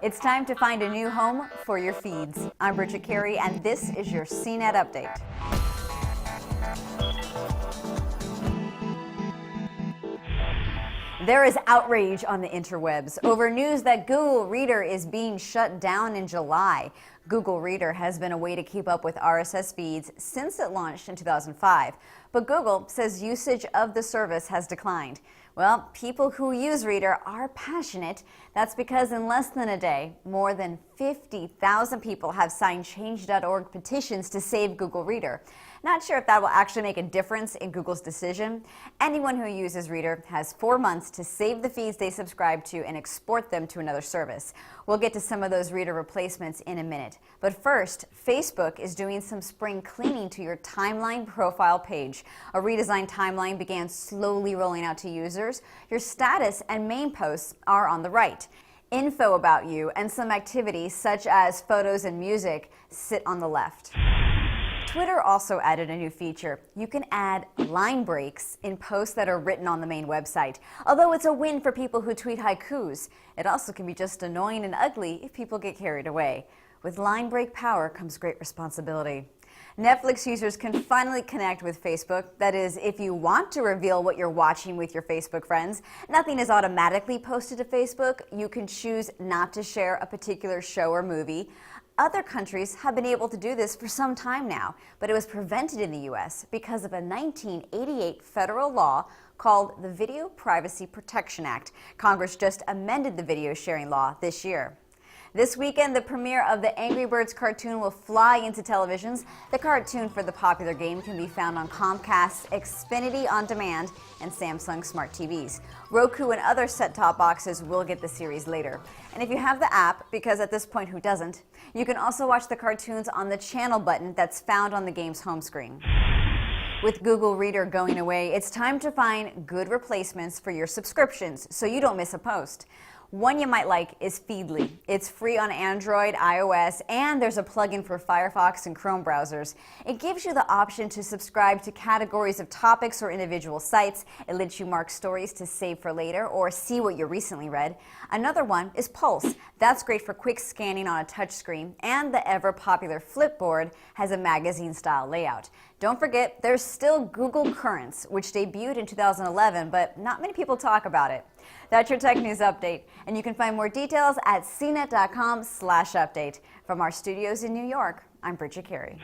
It's time to find a new home for your feeds. I'm Bridget Carey, and this is your CNET update. There is outrage on the interwebs over news that Google Reader is being shut down in July. Google Reader has been a way to keep up with RSS feeds since it launched in 2005, but Google says usage of the service has declined. Well, people who use Reader are passionate. That's because in less than a day, more than 50,000 people have signed Change.org petitions to save Google Reader. Not sure if that will actually make a difference in Google's decision. Anyone who uses Reader has 4 months to save the feeds they subscribe to and export them to another service. We'll get to some of those Reader replacements in a minute. But first, Facebook is doing some spring cleaning to your timeline profile page. A redesigned timeline began slowly rolling out to users. Your status and main posts are on the right. Info about you and some activities such as photos and music sit on the left. Twitter also added a new feature. You can add line breaks in posts that are written on the main website. Although it's a win for people who tweet haikus, it also can be just annoying and ugly if people get carried away. With line break power comes great responsibility. Netflix users can finally connect with Facebook. That is, if you want to reveal what you're watching with your Facebook friends. Nothing is automatically posted to Facebook. You can choose not to share a particular show or movie. Other countries have been able to do this for some time now, but it was prevented in the U.S. because of a 1988 federal law called the Video Privacy Protection Act. Congress just amended the video sharing law this year. This weekend, the premiere of the Angry Birds cartoon will fly into televisions. The cartoon for the popular game can be found on Comcast's Xfinity On Demand and Samsung Smart TVs. Roku and other set-top boxes will get the series later. And if you have the app, because at this point who doesn't, you can also watch the cartoons on the channel button that's found on the game's home screen. With Google Reader going away, it's time to find good replacements for your subscriptions so you don't miss a post. One you might like is Feedly. It's free on Android, iOS, and there's a plugin for Firefox and Chrome browsers. It gives you the option to subscribe to categories of topics or individual sites. It lets you mark stories to save for later or see what you recently read. Another one is Pulse. That's great for quick scanning on a touchscreen, and the ever-popular Flipboard has a magazine-style layout. Don't forget, there's still Google Currents, which debuted in 2011, but not many people talk about it. That's your tech news update, and you can find more details at cnet.com/update. From our studios in New York, I'm Bridget Carey.